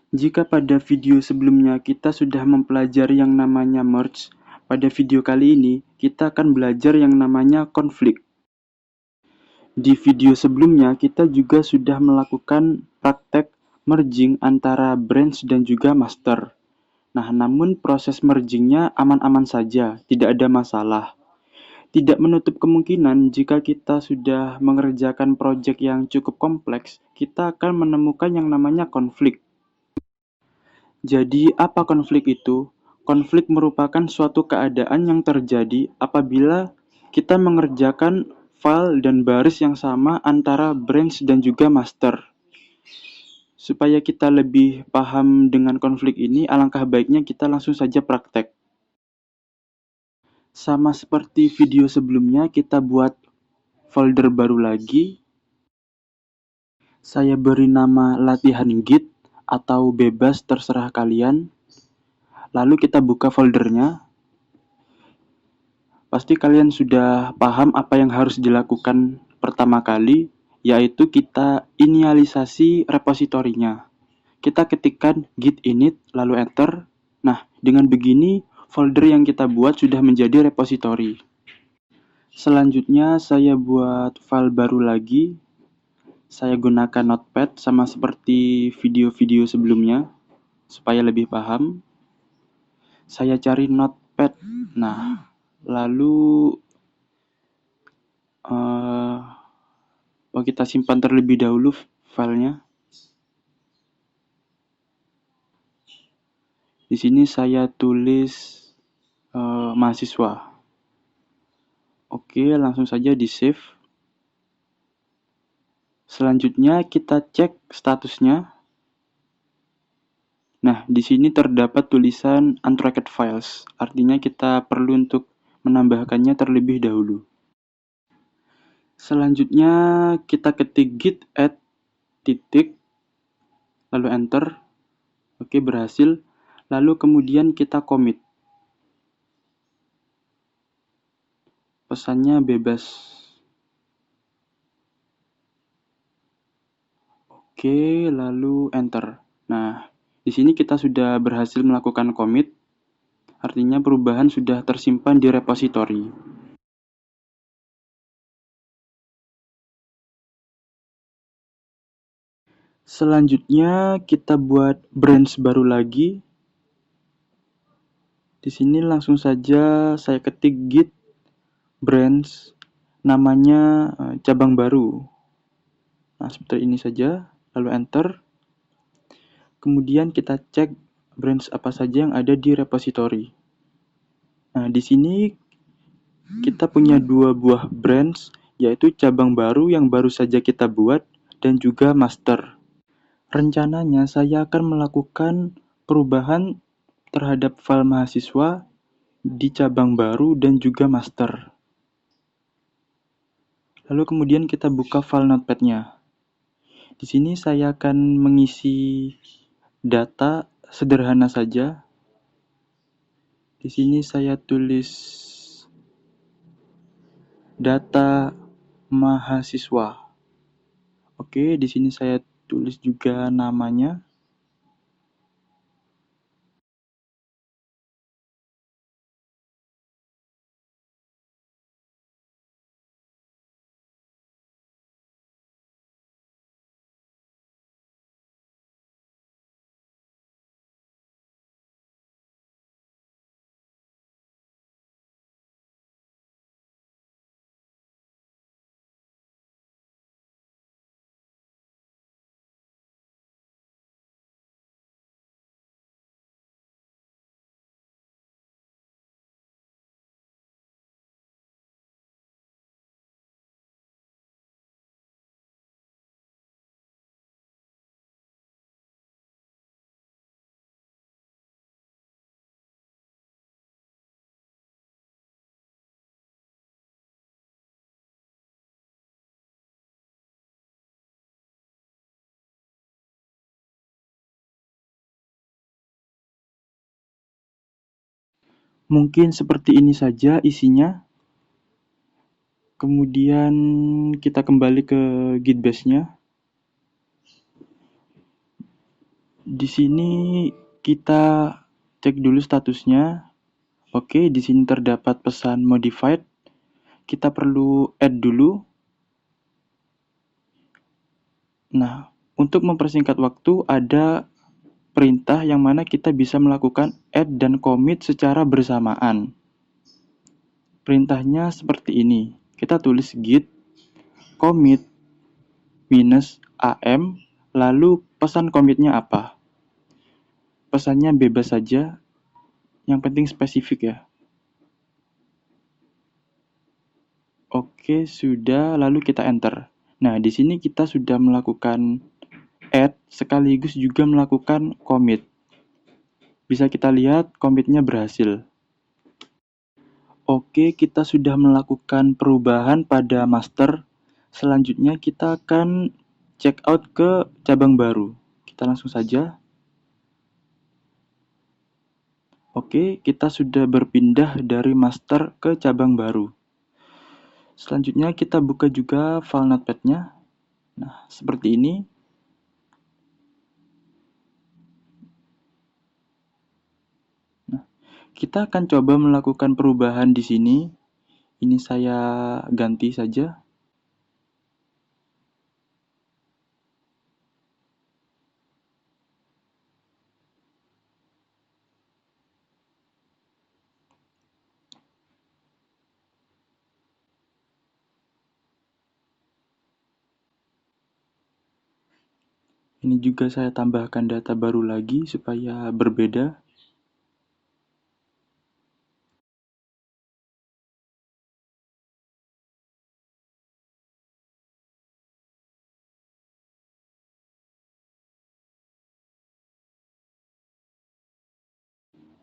Jika pada video sebelumnya kita sudah mempelajari yang namanya merge, pada video kali ini kita akan belajar yang namanya konflik. Di video sebelumnya kita juga sudah melakukan praktek merging antara branch dan juga master. Nah, namun proses mergingnya aman-aman saja, tidak ada masalah. Tidak menutup kemungkinan jika kita sudah mengerjakan proyek yang cukup kompleks, kita akan menemukan yang namanya konflik. Jadi, apa konflik itu? Konflik merupakan suatu keadaan yang terjadi apabila kita mengerjakan file dan baris yang sama antara branch dan juga master. Supaya kita lebih paham dengan konflik ini, alangkah baiknya kita langsung saja praktek. Sama seperti video sebelumnya, kita buat folder baru lagi. Saya beri nama latihan Git atau bebas terserah kalian. Lalu kita buka foldernya. Pasti kalian sudah paham apa yang harus dilakukan pertama kali, yaitu kita inisialisasi repositorinya. Kita ketikkan git init lalu enter. Nah, dengan begini folder yang kita buat sudah menjadi repositori. Selanjutnya saya buat file baru lagi. Saya gunakan Notepad sama seperti video-video sebelumnya supaya lebih paham. Saya cari Notepad. Nah, lalu kita simpan terlebih dahulu filenya. Di sini saya tulis mahasiswa. Oke, langsung saja di save. Selanjutnya kita cek statusnya. Nah, di sini terdapat tulisan untracked files. Artinya kita perlu untuk menambahkannya terlebih dahulu. Selanjutnya kita ketik git add titik lalu enter. Oke, berhasil. Lalu kemudian kita commit. Pesannya bebas. Oke, lalu enter. Nah, di sini kita sudah berhasil melakukan commit. Artinya perubahan sudah tersimpan di repositori. Selanjutnya kita buat branch baru lagi. Di sini langsung saja saya ketik git branch, namanya cabang baru. Nah, seperti ini saja, lalu enter. Kemudian kita cek branch apa saja yang ada di repositori. Nah, di sini kita punya dua buah branch, yaitu cabang baru yang baru saja kita buat dan juga master. Rencananya saya akan melakukan perubahan terhadap file mahasiswa di cabang baru dan juga master. Lalu kemudian kita buka file notepad-nya. Di sini saya akan mengisi data sederhana saja. Di sini saya tulis data mahasiswa. Oke, di sini saya tulis juga namanya. Mungkin seperti ini saja isinya. Kemudian kita kembali ke Git base-nya. Di sini kita cek dulu statusnya. Oke, di sini terdapat pesan modified. Kita perlu add dulu. Nah, untuk mempersingkat waktu ada perintah yang mana kita bisa melakukan add dan commit secara bersamaan. Perintahnya seperti ini. Kita tulis git commit minus am, lalu pesan commitnya apa? Pesannya bebas saja, yang penting spesifik ya. Oke, sudah, lalu kita enter. Nah, di sini kita sudah melakukan add sekaligus juga melakukan commit. Bisa kita lihat commitnya berhasil. Oke, kita sudah melakukan perubahan pada master. Selanjutnya kita akan check out ke cabang baru. Kita langsung saja. Oke, kita sudah berpindah dari master ke cabang baru. Selanjutnya kita buka juga file notepad-nya. Nah, seperti ini. Nah, kita akan coba melakukan perubahan di sini. Ini saya ganti saja. Ini juga saya tambahkan data baru lagi supaya berbeda.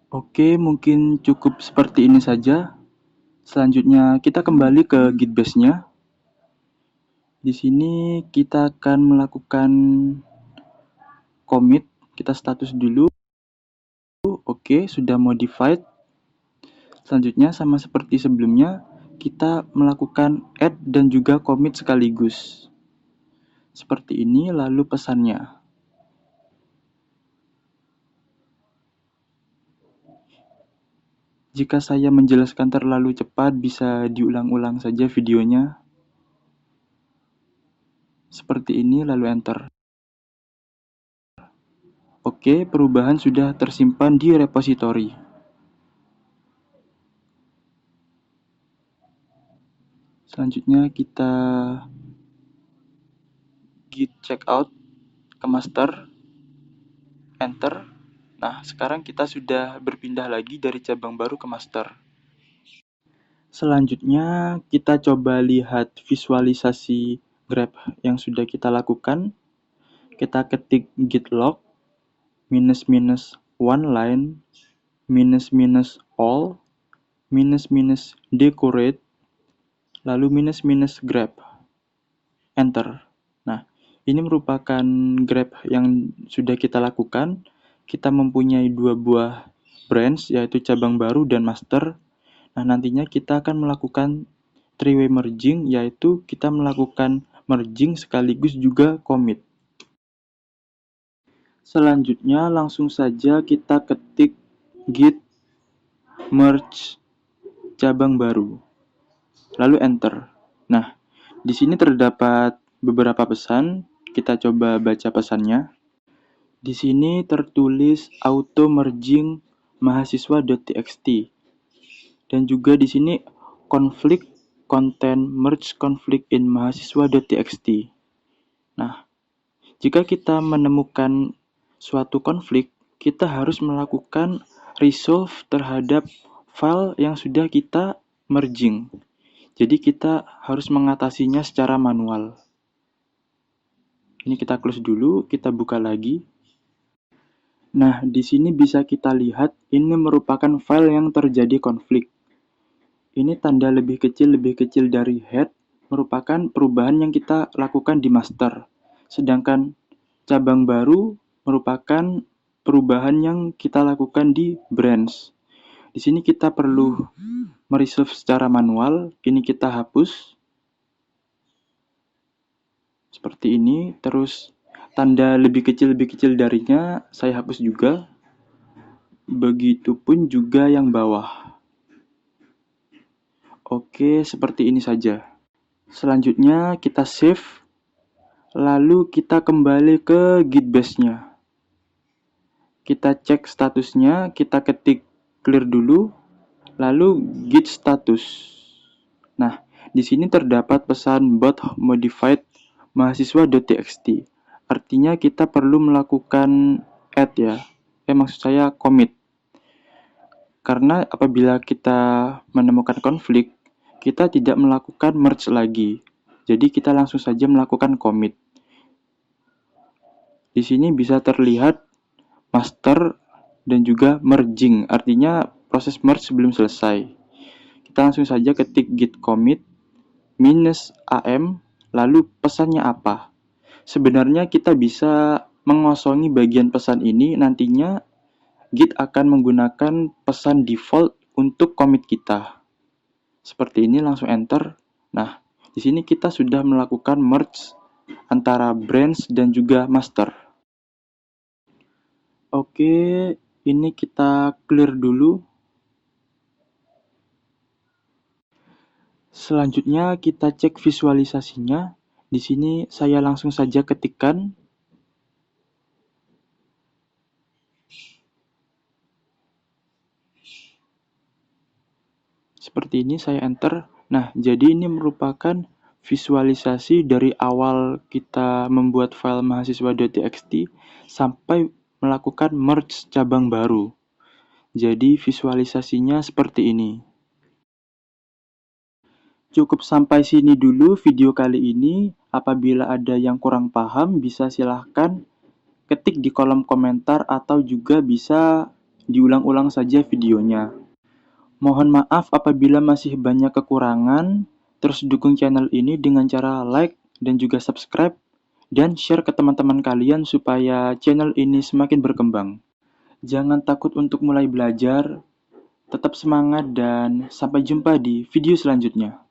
Oke, mungkin cukup seperti ini saja. Selanjutnya kita kembali ke Git base-nya. Di sini kita akan melakukan commit. Kita status dulu. Oke, sudah modified. Selanjutnya sama seperti sebelumnya, kita melakukan add dan juga commit sekaligus. Seperti ini, lalu pesannya. Jika saya menjelaskan terlalu cepat, bisa diulang-ulang saja videonya. Seperti ini, lalu enter. Oke, perubahan sudah tersimpan di repository. Selanjutnya kita git checkout ke master, enter. Nah, sekarang kita sudah berpindah lagi dari cabang baru ke master. Selanjutnya kita coba lihat visualisasi grep yang sudah kita lakukan. Kita ketik git log minus minus one line minus minus all minus minus decorate lalu minus minus grep. Enter. Nah, ini merupakan grep yang sudah kita lakukan. Kita mempunyai dua buah branch, yaitu cabang baru dan master. Nah, nantinya kita akan melakukan three-way merging, yaitu kita melakukan merging sekaligus juga commit. Selanjutnya, langsung saja kita ketik git merge cabang baru. Lalu enter. Nah, di sini terdapat beberapa pesan. Kita coba baca pesannya. Di sini tertulis auto merging mahasiswa.txt. Dan juga di sini conflict content merge conflict in mahasiswa.txt. Nah, jika kita menemukan suatu konflik, kita harus melakukan resolve terhadap file yang sudah kita merging. Jadi kita harus mengatasinya secara manual. Ini kita close dulu, kita buka lagi. Nah, di sini bisa kita lihat ini merupakan file yang terjadi konflik. Ini tanda lebih kecil dari head merupakan perubahan yang kita lakukan di master. Sedangkan cabang baru merupakan perubahan yang kita lakukan di branch. Di sini kita perlu meresolve secara manual. Ini kita hapus. Seperti ini. Terus tanda lebih kecil darinya saya hapus juga. Begitupun juga yang bawah. Oke, seperti ini saja. Selanjutnya kita save, lalu kita kembali ke Git base-nya. Kita cek statusnya, kita ketik clear dulu, lalu git status. Nah, di sini terdapat pesan bot modified mahasiswa.txt. Artinya kita perlu melakukan add ya. Maksud saya commit. Karena apabila kita menemukan konflik, kita tidak melakukan merge lagi. Jadi kita langsung saja melakukan commit. Di sini bisa terlihat master dan juga merging, artinya proses merge belum selesai. Kita langsung saja ketik git commit -am, lalu pesannya apa. Sebenarnya kita bisa mengosongi bagian pesan ini, nantinya Git akan menggunakan pesan default untuk commit kita. Seperti ini, langsung enter. Nah, di sini kita sudah melakukan merge antara branch dan juga master. Oke, ini kita clear dulu. Selanjutnya kita cek visualisasinya. Di sini saya langsung saja ketikkan seperti ini, saya enter. Nah, jadi ini merupakan visualisasi dari awal kita membuat file mahasiswa.txt sampai melakukan merge cabang baru. Jadi visualisasinya seperti ini. Cukup sampai sini dulu video kali ini. Apabila ada yang kurang paham, bisa silahkan ketik di kolom komentar atau juga bisa diulang-ulang saja videonya. Mohon maaf apabila masih banyak kekurangan. Terus dukung channel ini dengan cara like dan juga subscribe, dan share ke teman-teman kalian supaya channel ini semakin berkembang. Jangan takut untuk mulai belajar, tetap semangat, dan sampai jumpa di video selanjutnya.